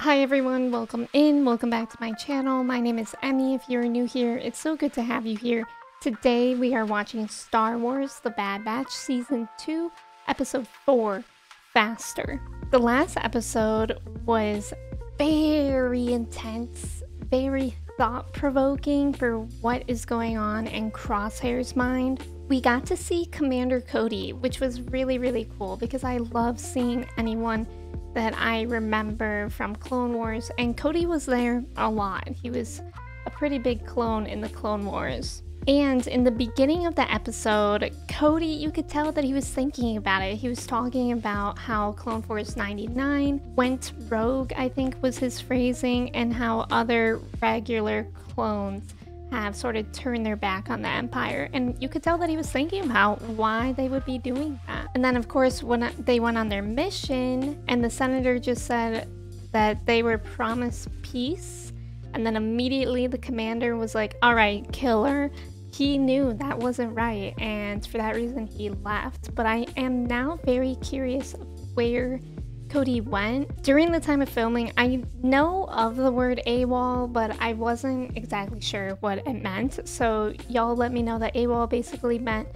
Hi everyone, welcome in, welcome back to my channel. My name is Emmy. If you're new here, it's so good to have you here. Today we are watching Star Wars: The Bad Batch Season 2, Episode 4, Faster. The last episode was very intense, very thought-provoking for what is going on in Crosshair's mind. We got to see Commander Cody, which was really cool because I love seeing anyone that I remember from Clone Wars, and Cody was there a lot. He was a pretty big clone in the Clone Wars. And in the beginning of the episode, Cody, you could tell that he was thinking about it. He was talking about how Clone Force 99 went rogue, I think was his phrasing, and how other regular clones have sort of turned their back on the Empire. And you could tell that he was thinking about why they would be doing that. And then of course when they went on their mission and the senator just said that they were promised peace, and then immediately the commander was like, all right, kill her. He knew that wasn't right, and for that reason he left. But I am now very curious of where Cody went. During the time of filming, I know of the word AWOL, but I wasn't exactly sure what it meant. So y'all let me know that AWOL basically meant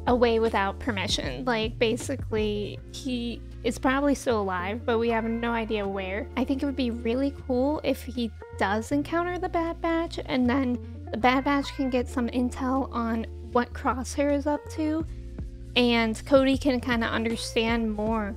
away without permission. Like basically he is probably still alive, but we have no idea where. I think it would be really cool if he does encounter the Bad Batch, and then the Bad Batch can get some intel on what Crosshair is up to, and Cody can kind of understand more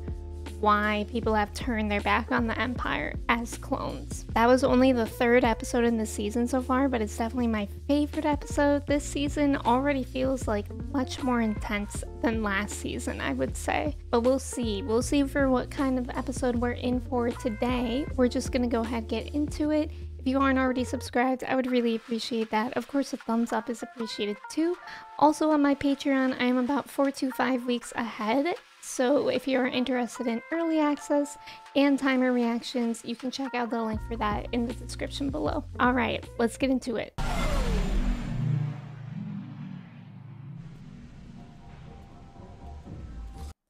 why people have turned their back on the Empire as clones. That was only the third episode in the season so far, but it's definitely my favorite episode. This season already feels like much more intense than last season, I would say. But we'll see. We'll see for what kind of episode we're in for today. We're just gonna go ahead and get into it. If you aren't already subscribed, I would really appreciate that. Of course, a thumbs up is appreciated too. Also on my Patreon, I am about 4 to 5 weeks ahead. So if you're interested in early access and timer reactions, you can check out the link for that in the description below. All right, let's get into it.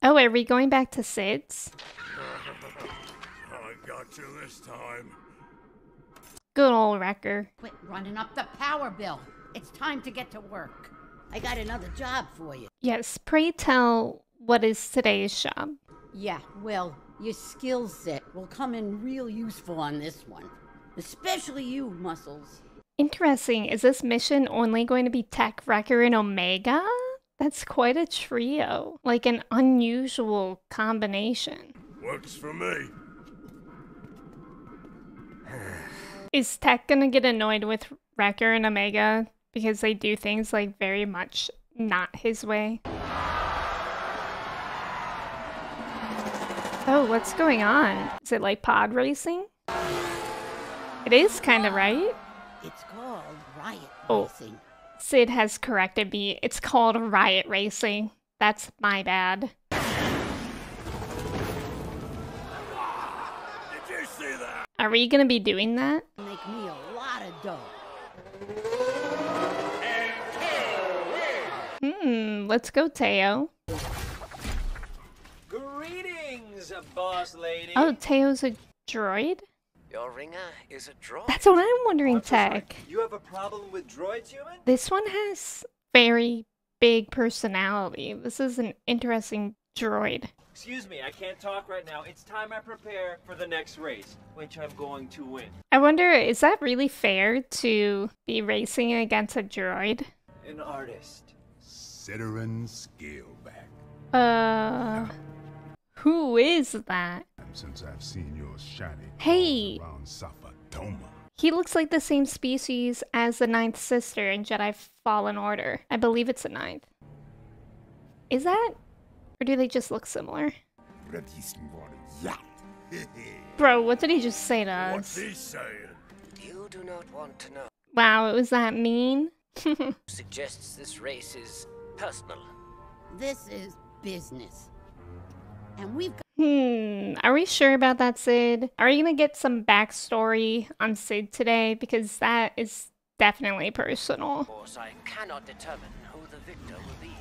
Oh, are we going back to Sid's? I got you this time. Good old Wrecker. Quit running up the power bill. It's time to get to work. I got another job for you. Yes, pray tell, what is today's job? Yeah, well, your skill set will come in real useful on this one. Especially you, Muscles. Interesting. Is this mission only going to be Tech, Wrecker, and Omega? That's quite a trio. Like an unusual combination. Works for me. Is Tech gonna get annoyed with Wrecker and Omega because they do things like very much not his way? Oh, what's going on? Is it like pod racing? It is kind of, right? It's called riot racing. Sid has corrected me. It's called riot racing. That's my bad. Did you see that? Are we gonna be doing that? Make me a lot of dough. Let's go, Teo. Greetings, boss lady. Oh, Teo's a droid? Your ringer is a droid. That's what I'm wondering, Tech. You have a problem with droids, human? This one has very big personality. This is an interesting droid. Excuse me, I can't talk right now. It's time I prepare for the next race, which I'm going to win. I wonder, is that really fair to be racing against a droid? An artist. Ciderin Scaleback. Who is that? Since I've seen your shiny Hey! around Safatoma. He looks like the same species as the Ninth Sister in Jedi Fallen Order. I believe it's the Ninth. Is that? Or do they just look similar? Bro, what did he just say to us? What's he saying? You do not want to know. Wow, was that mean? Suggests this race is personal. This is business. And we've got Are we sure about that, Sid? Are you gonna get some backstory on Sid today? Because that is definitely personal. Of course, I cannot determine who the victor will be.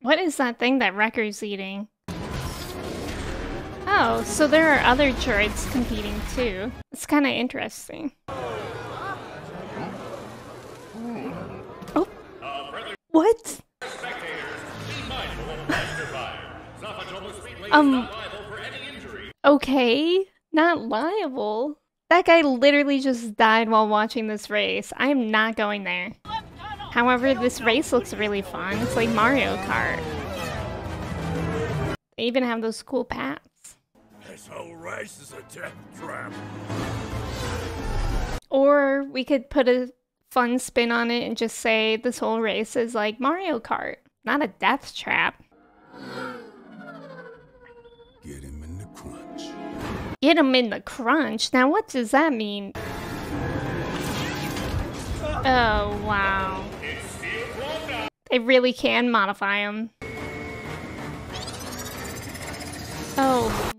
What is that thing that Wrecker's eating? Oh, Oh, so there are other droids competing too. It's kind of interesting. Oh. What? Okay. Not liable. That guy literally just died while watching this race. I am not going there. However, this race looks really fun. It's like Mario Kart. They even have those cool paths. This whole race is a death trap. Or we could put a fun spin on it and just say this whole race is like Mario Kart, not a death trap. Get him in the crunch. Get him in the crunch? Now what does that mean? Oh, wow. They really can modify him. Oh,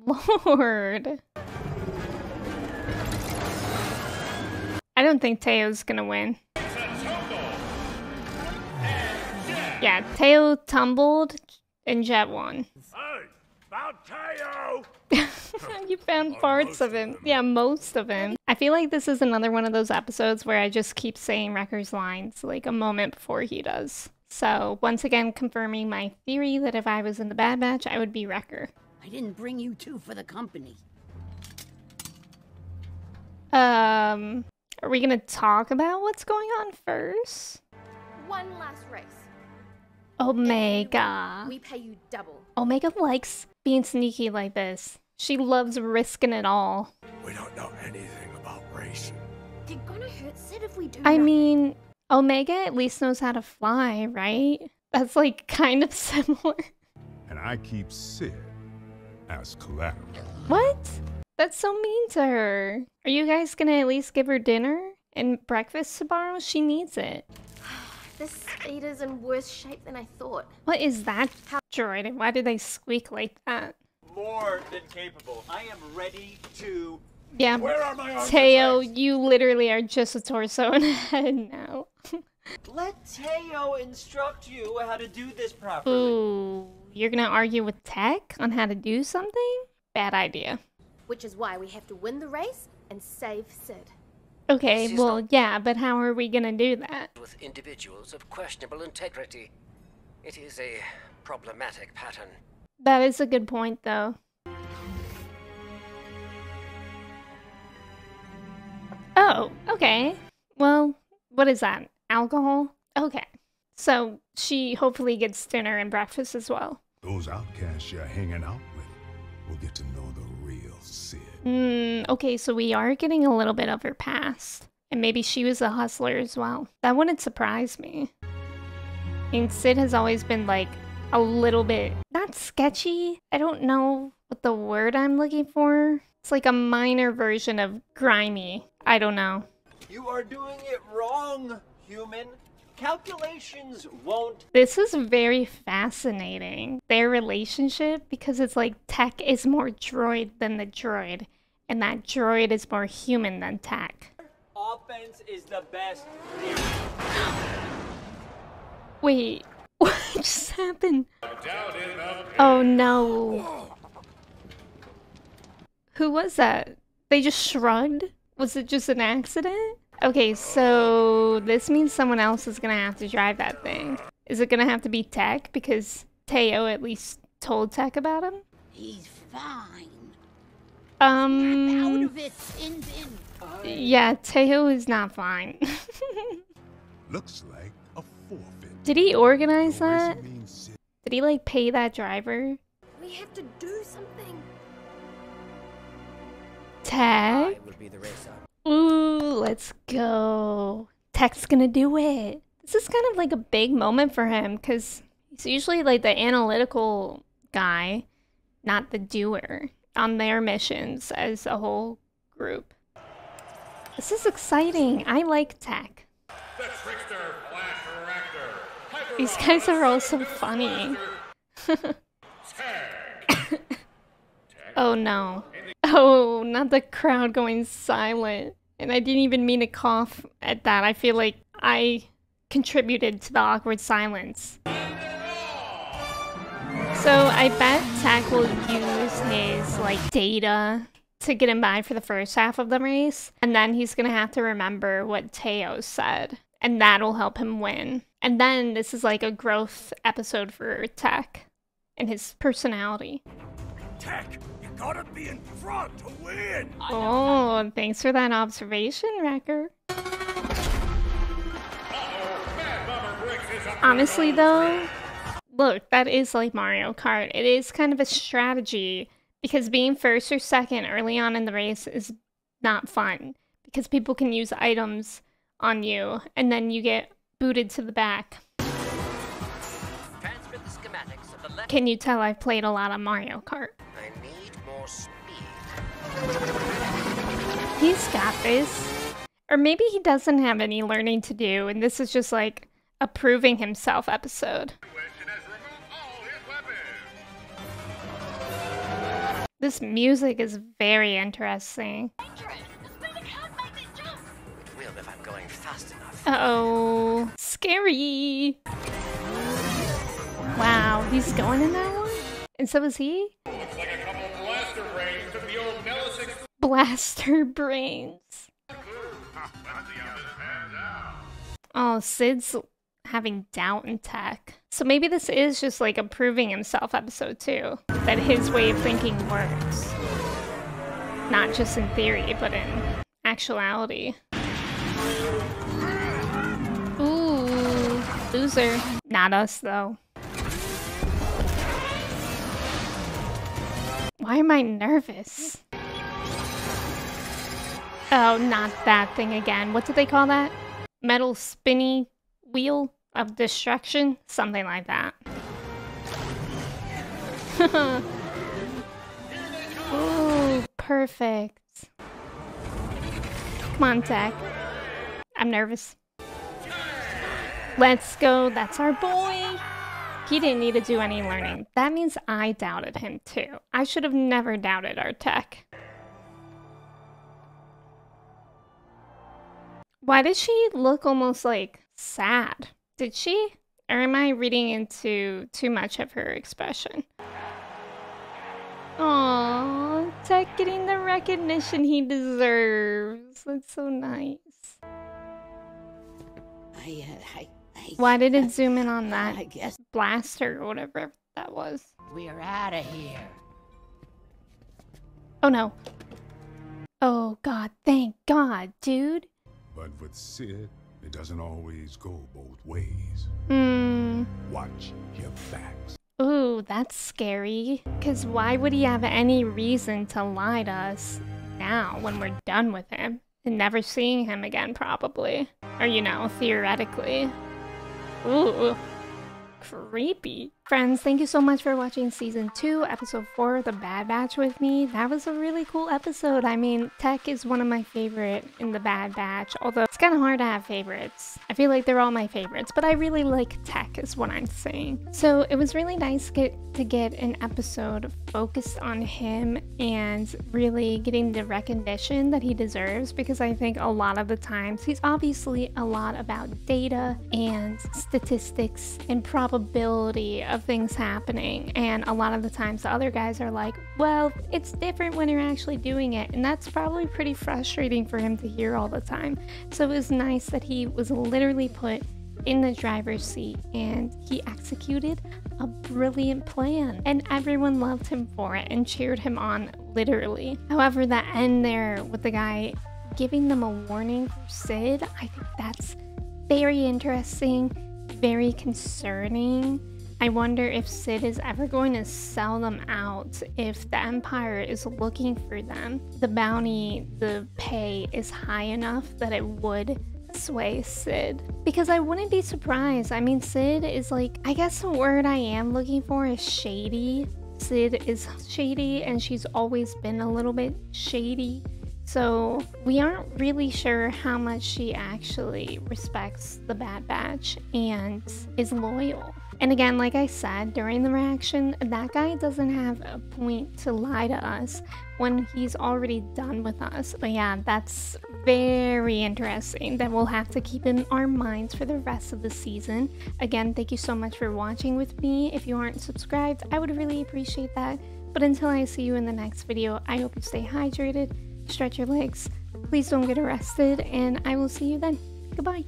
Lord. I don't think Teo's gonna win. Yeah, Teo tumbled and Jet won. Hey, about Teo! You found parts of him. Yeah, most of him. I feel like this is another one of those episodes where I just keep saying Wrecker's lines like a moment before he does. So, once again, confirming my theory that if I was in the Bad Batch, I would be Wrecker. I didn't bring you two for the company. Are we gonna talk about what's going on first? One last race. Omega. We pay you double. Omega likes being sneaky like this. She loves risking it all. We don't know anything about racing. They're gonna hurt Sid if we do I nothing. mean, Omega at least knows how to fly, right? That's like kind of similar. And I keep Sid as collateral. What? That's so mean to her. Are you guys gonna at least give her dinner and breakfast tomorrow? She needs it. This speeder's in worse shape than I thought. What is that droid and why did they squeak like that? More than capable. I am ready to... Yeah, Where are my Teo, you literally are just a torso and a head now. Let Teo instruct you how to do this properly. Ooh, you're gonna argue with Tech on how to do something? Bad idea. Which is why we have to win the race and save Sid. Okay, She's well, not- yeah, but how are we gonna do that? With individuals of questionable integrity. It is a problematic pattern. That is a good point, though. Oh, okay. Well, what is that? Alcohol? Okay. So she hopefully gets dinner and breakfast as well. Those outcasts you're hanging out with will get to know the real Sid. Okay, so we are getting a little bit of her past. And maybe she was a hustler as well. That wouldn't surprise me. I mean, Sid has always been like a little bit, not sketchy. I don't know what the word I'm looking for. It's like a minor version of grimy. I don't know. You are doing it wrong, human. Calculations won't... This is very fascinating, their relationship, because it's like Tech is more droid than the droid, and that droid is more human than Tech. Offense is the best. Wait, what just happened? Oh no. Who was that? They just shrugged? Was it just an accident? Okay, so this means someone else is gonna have to drive that thing. Is it gonna have to be Tech? Because Teo at least told Tech about him? He's fine. Out of it, Sin Bin. Yeah, Teo is not fine. Looks like a forfeit. Did he organize No that? racing means Sid. Did he like pay that driver? We have to do something. Tech? I will be the racer. Ooh, let's go. Tech's gonna do it. This is kind of like a big moment for him because he's usually like the analytical guy, not the doer on their missions as a whole group. This is exciting. I like Tech. These guys are all so funny. Oh no. Oh, not the crowd going silent. And I didn't even mean to cough at that. I feel like I contributed to the awkward silence. So I bet Tech will use his like data to get him by for the first half of the race, and then he's gonna have to remember what Teo said, and that'll help him win. And then this is like a growth episode for Tech and his personality. Tech, you gotta be in front to win! Oh, thanks for that observation, Wrecker. Honestly though, look, that is like Mario Kart. It is kind of a strategy because being first or second early on in the race is not fun because people can use items on you and then you get booted to the back. Transfer the schematics of the left. Can you tell I've played a lot of Mario Kart? I need more speed. He's got this. Or maybe he doesn't have any learning to do and this is just like a proving himself episode. This music is very interesting. It will if I'm going fast enough. Uh-oh. Scary. Wow, he's going in that one? And so is he? Looks like a couple blaster brains took the old Nelisix. Blaster brains. Oh, Sid's having doubt in Tech. So maybe this is just like a proving himself episode too. That his way of thinking works. Not just in theory, but in actuality. Ooh, loser. Not us though. Why am I nervous? Oh, not that thing again. What did they call that? Metal spinny wheel of destruction? Something like that. Ooh, perfect. Come on, Tech. I'm nervous. Let's go. That's our boy. He didn't need to do any learning. That means I doubted him too. I should have never doubted our Tech. Why did she look almost like sad? Did she? Or am I reading into too much of her expression? Aww, Tech getting the recognition he deserves. That's so nice. Why did it zoom in on that I guess blaster or whatever that was? we are out of here. Oh no. Oh god, thank God, dude. But with Sid, it doesn't always go both ways. Watch your backs. Ooh, that's scary. Because why would he have any reason to lie to us now when we're done with him? And never seeing him again, probably. Or, you know, theoretically. Ooh. Creepy. Friends, thank you so much for watching Season 2, Episode 4, The Bad Batch with me. That was a really cool episode. I mean, Tech is one of my favorite in The Bad Batch, although it's kind of hard to have favorites. I feel like they're all my favorites, but I really like Tech is what I'm saying. So it was really nice to get an episode focused on him and really getting the recognition that he deserves, because I think a lot of the times he's obviously a lot about data and statistics and probability of things happening, and a lot of the times the other guys are like, well, it's different when you're actually doing it, and that's probably pretty frustrating for him to hear all the time. So it was nice that he was literally put in the driver's seat and he executed a brilliant plan, and everyone loved him for it and cheered him on, literally. However, that end there with the guy giving them a warning for Sid, I think that's very interesting, very concerning. I wonder if Sid is ever going to sell them out if the Empire is looking for them. The bounty, the pay is high enough that it would sway Sid. Because I wouldn't be surprised. I mean, Sid is like, I guess the word I am looking for is shady. Sid is shady and she's always been a little bit shady. So we aren't really sure how much she actually respects the Bad Batch and is loyal. And again, like I said during the reaction, that guy doesn't have a point to lie to us when he's already done with us. But yeah, that's very interesting that we'll have to keep in our minds for the rest of the season. Again, thank you so much for watching with me. If you aren't subscribed, I would really appreciate that. But until I see you in the next video, I hope you stay hydrated, stretch your legs, please don't get arrested, and I will see you then. Goodbye.